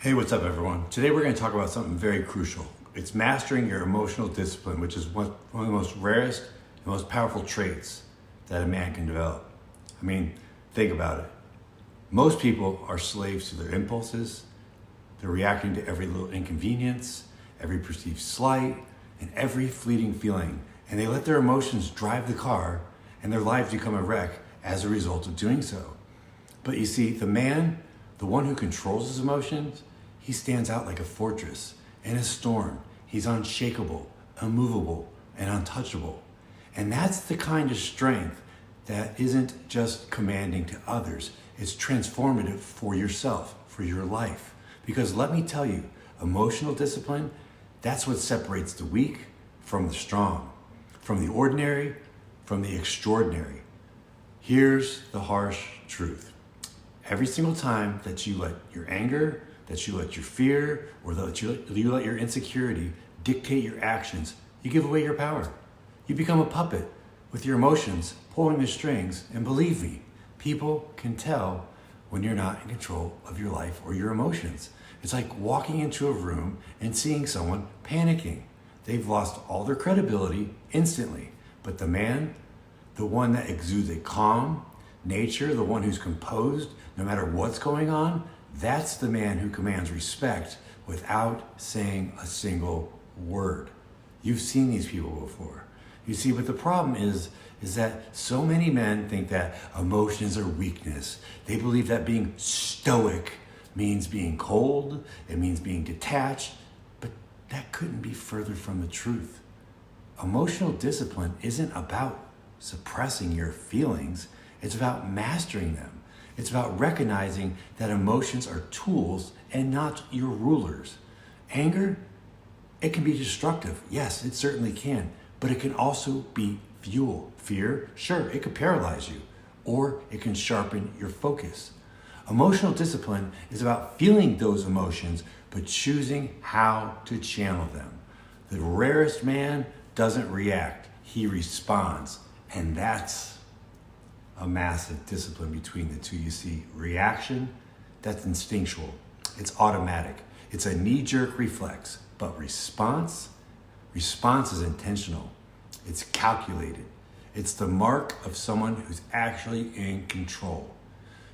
Hey, what's up everyone? Today we're going to talk about something very crucial. It's mastering your emotional discipline, which is one of the most rarest and most powerful traits that a man can develop. I mean, think about it. Most people are slaves to their impulses. They're reacting to every little inconvenience, every perceived slight, and every fleeting feeling. And they let their emotions drive the car, and their lives become a wreck as a result of doing so. But you see, the man, the one who controls his emotions, he stands out like a fortress in a storm. He's unshakable, immovable, and untouchable. And that's the kind of strength that isn't just commanding to others. It's transformative for yourself, for your life. Because let me tell you, emotional discipline, that's what separates the weak from the strong, from the ordinary, from the extraordinary. Here's the harsh truth. Every single time that you let your anger, that you let your fear, or that you let your insecurity dictate your actions, you give away your power. You become a puppet with your emotions pulling the strings, and believe me, people can tell when you're not in control of your life or your emotions. It's like walking into a room and seeing someone panicking. They've lost all their credibility instantly. But the man, the one that exudes a calm nature, the one who's composed no matter what's going on, that's the man who commands respect without saying a single word. You've seen these people before. You see, but the problem is that so many men think that emotions are weakness. They believe that being stoic means being cold, it means being detached, but that couldn't be further from the truth. Emotional discipline isn't about suppressing your feelings, it's about mastering them. It's about recognizing that emotions are tools and not your rulers. Anger, it can be destructive. Yes, it certainly can, but it can also be fuel. Fear, sure, it could paralyze you, or it can sharpen your focus. Emotional discipline is about feeling those emotions, but choosing how to channel them. The rarest man doesn't react, he responds, and that's a massive discipline between the two. You see, reaction, that's instinctual. It's automatic. It's a knee-jerk reflex. But response is intentional. It's calculated. It's the mark of someone who's actually in control.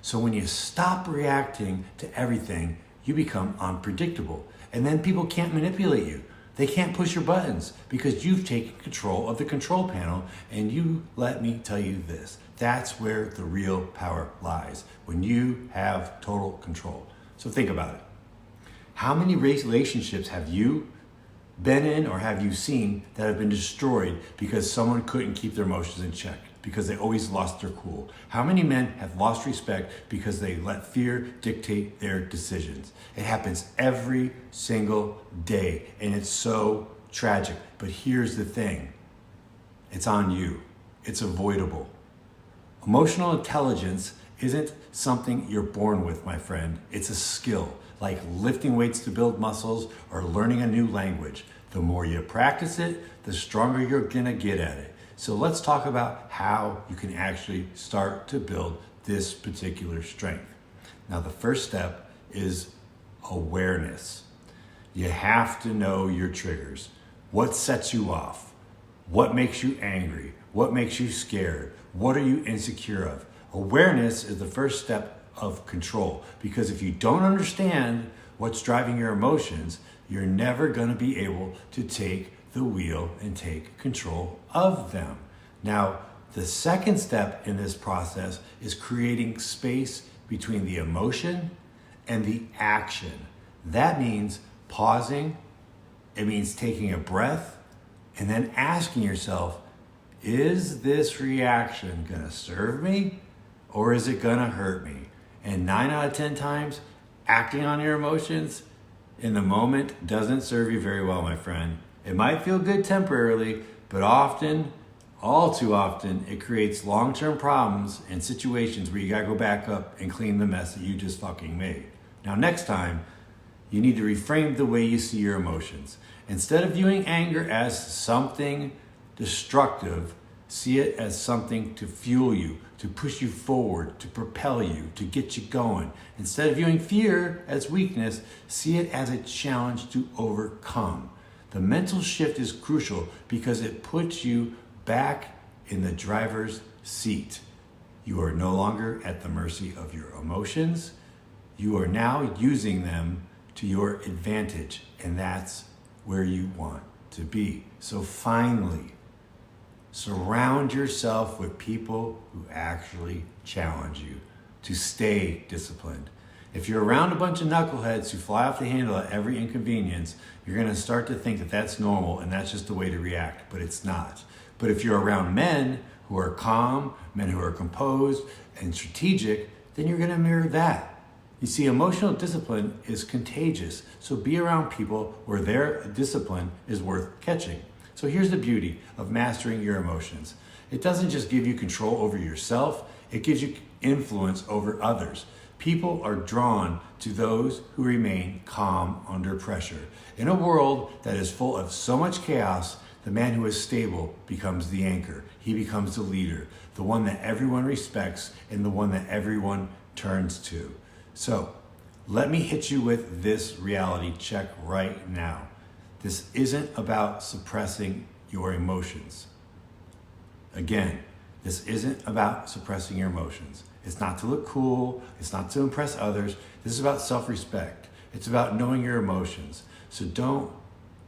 So when you stop reacting to everything, you become unpredictable. And then people can't manipulate you. They can't push your buttons because you've taken control of the control panel. And let me tell you this, that's where the real power lies, when you have total control. So think about it. How many relationships have you been in or have you seen that have been destroyed because someone couldn't keep their emotions in check, because they always lost their cool? How many men have lost respect because they let fear dictate their decisions? It happens every single day, and it's so tragic. But here's the thing. It's on you. It's avoidable. Emotional intelligence isn't something you're born with, my friend. It's a skill, like lifting weights to build muscles or learning a new language. The more you practice it, the stronger you're gonna get at it. So let's talk about how you can actually start to build this particular strength. Now, the first step is awareness. You have to know your triggers. What sets you off? What makes you angry? What makes you scared? What are you insecure of? Awareness is the first step of control, because if you don't understand what's driving your emotions, you're never going to be able to take the wheel and take control of them. Now, the second step in this process is creating space between the emotion and the action. That means pausing, it means taking a breath, and then asking yourself, is this reaction gonna serve me or is it gonna hurt me? And 9 out of 10 times, acting on your emotions in the moment doesn't serve you very well, my friend. It might feel good temporarily, but often, all too often, it creates long-term problems and situations where you gotta go back up and clean the mess that you just fucking made. Now, next time, you need to reframe the way you see your emotions. Instead of viewing anger as something destructive, See it as something to fuel you, to push you forward, to propel you, to get you going. Instead of viewing fear as weakness, see it as a challenge to overcome. The mental shift is crucial because it puts you back in the driver's seat. You are no longer at the mercy of your emotions. You are now using them to your advantage, and that's where you want to be. So finally, surround yourself with people who actually challenge you to stay disciplined. If you're around a bunch of knuckleheads who fly off the handle at every inconvenience, you're going to start to think that that's normal and that's just the way to react, but it's not. But if you're around men who are calm, men who are composed and strategic, then you're going to mirror that. You see, emotional discipline is contagious, so be around people where their discipline is worth catching. So here's the beauty of mastering your emotions. It doesn't just give you control over yourself, it gives you influence over others. People are drawn to those who remain calm under pressure. In a world that is full of so much chaos, the man who is stable becomes the anchor. He becomes the leader, the one that everyone respects and the one that everyone turns to. So let me hit you with this reality check right now. This isn't about suppressing your emotions. Again, this isn't about suppressing your emotions. It's not to look cool. It's not to impress others. This is about self-respect. It's about knowing your emotions. So don't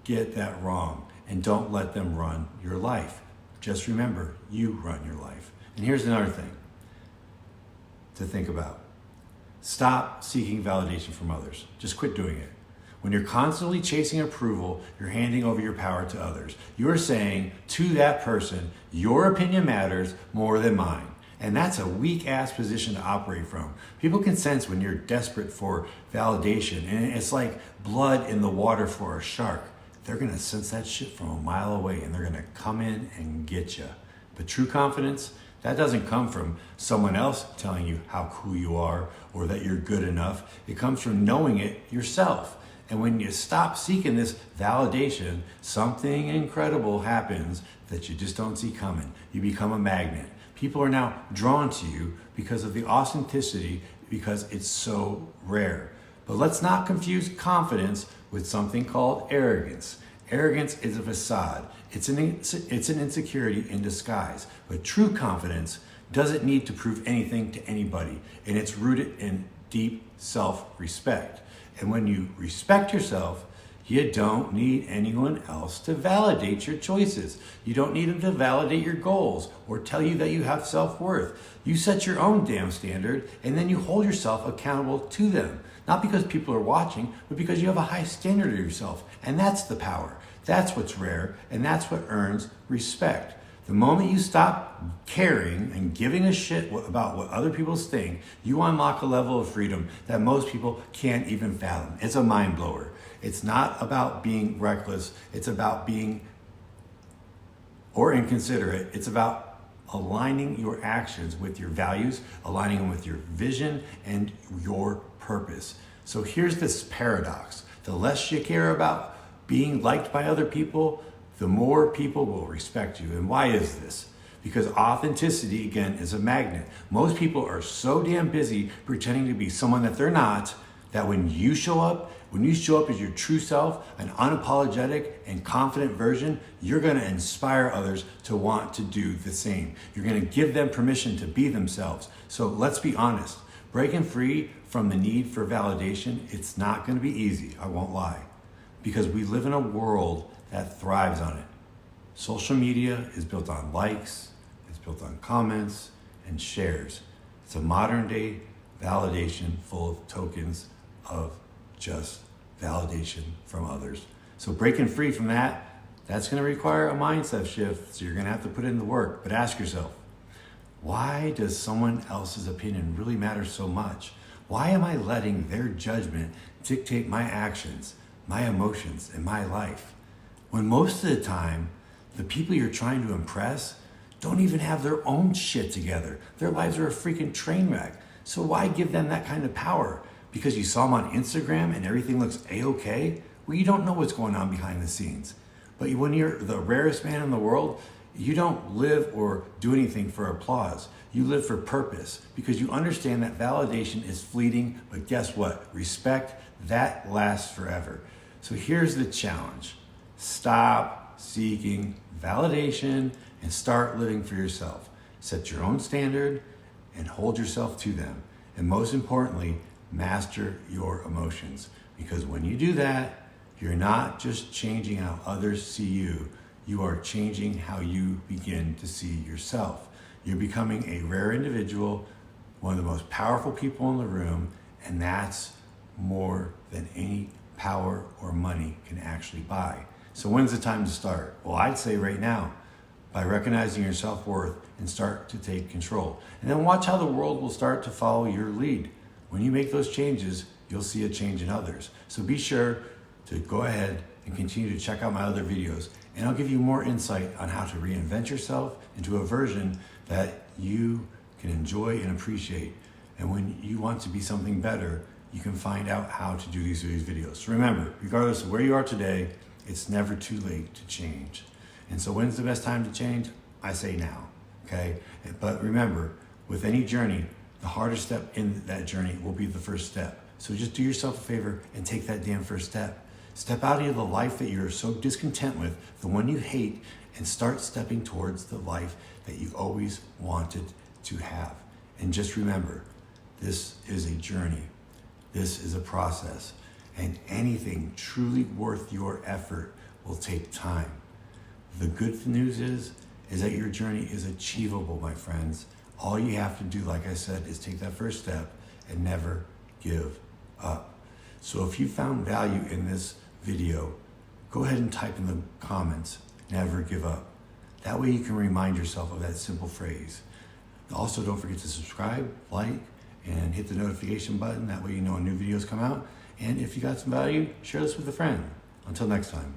get that wrong and don't let them run your life. Just remember, you run your life. And here's another thing to think about. Stop seeking validation from others. Just quit doing it. When you're constantly chasing approval, you're handing over your power to others. You're saying to that person, your opinion matters more than mine. And that's a weak ass position to operate from. People can sense when you're desperate for validation, and it's like blood in the water for a shark. They're gonna sense that shit from a mile away and they're gonna come in and get you. But true confidence, that doesn't come from someone else telling you how cool you are or that you're good enough. It comes from knowing it yourself. And when you stop seeking this validation, something incredible happens that you just don't see coming. You become a magnet. People are now drawn to you because of the authenticity, because it's so rare. But let's not confuse confidence with something called arrogance. Arrogance is a facade. It's an insecurity in disguise. But true confidence doesn't need to prove anything to anybody, and it's rooted in deep self-respect. And when you respect yourself, you don't need anyone else to validate your choices. You don't need them to validate your goals or tell you that you have self-worth. You set your own damn standard and then you hold yourself accountable to them. Not because people are watching, but because you have a high standard of yourself. And that's the power. That's what's rare, and that's what earns respect. The moment you stop caring and giving a shit about what other people think, you unlock a level of freedom that most people can't even fathom. It's a mind blower. It's not about being reckless. It's about being or inconsiderate. It's about aligning your actions with your values, aligning them with your vision and your purpose. So here's this paradox. The less you care about being liked by other people, the more people will respect you. And why is this? Because authenticity, again, is a magnet. Most people are so damn busy pretending to be someone that they're not, that when you show up as your true self, an unapologetic and confident version, you're gonna inspire others to want to do the same. You're gonna give them permission to be themselves. So let's be honest, breaking free from the need for validation, it's not gonna be easy, I won't lie. Because we live in a world that thrives on it. Social media is built on likes, it's built on comments and shares. It's a modern day validation full of tokens of just validation from others. So breaking free from that, that's gonna require a mindset shift, so you're gonna have to put in the work. But ask yourself, why does someone else's opinion really matter so much? Why am I letting their judgment dictate my actions, my emotions, and my life? When most of the time, the people you're trying to impress don't even have their own shit together. Their lives are a freaking train wreck. So why give them that kind of power? Because you saw them on Instagram and everything looks A-okay? Well, you don't know what's going on behind the scenes. But when you're the rarest man in the world, You don't live or do anything for applause. You live for purpose because you understand that validation is fleeting, but guess what? Respect, that lasts forever. So here's the challenge. Stop seeking validation and start living for yourself. Set your own standard and hold yourself to them. And most importantly, master your emotions. Because when you do that, you're not just changing how others see you, you are changing how you begin to see yourself. You're becoming a rare individual, one of the most powerful people in the room, and that's more than any power or money can actually buy. So when's the time to start? Well, I'd say right now, by recognizing your self-worth and start to take control. And then watch how the world will start to follow your lead. When you make those changes, you'll see a change in others. So be sure to go ahead and continue to check out my other videos, and I'll give you more insight on how to reinvent yourself into a version that you can enjoy and appreciate. And when you want to be something better, you can find out how to do these videos. So remember, regardless of where you are today, it's never too late to change. And so when's the best time to change? I say now, okay? But remember, with any journey, the hardest step in that journey will be the first step. So just do yourself a favor and take that damn first step. Step out into the life that you're so discontent with, the one you hate, and start stepping towards the life that you always wanted to have. And just remember, this is a journey. This is a process. And anything truly worth your effort will take time. The good news is that your journey is achievable, my friends. All you have to do, like I said, is take that first step and never give up. So if you found value in this video, go ahead and type in the comments, never give up. That way you can remind yourself of that simple phrase. Also, don't forget to subscribe, like, and hit the notification button. That way you know when new videos come out. And if you got some value, share this with a friend. Until next time.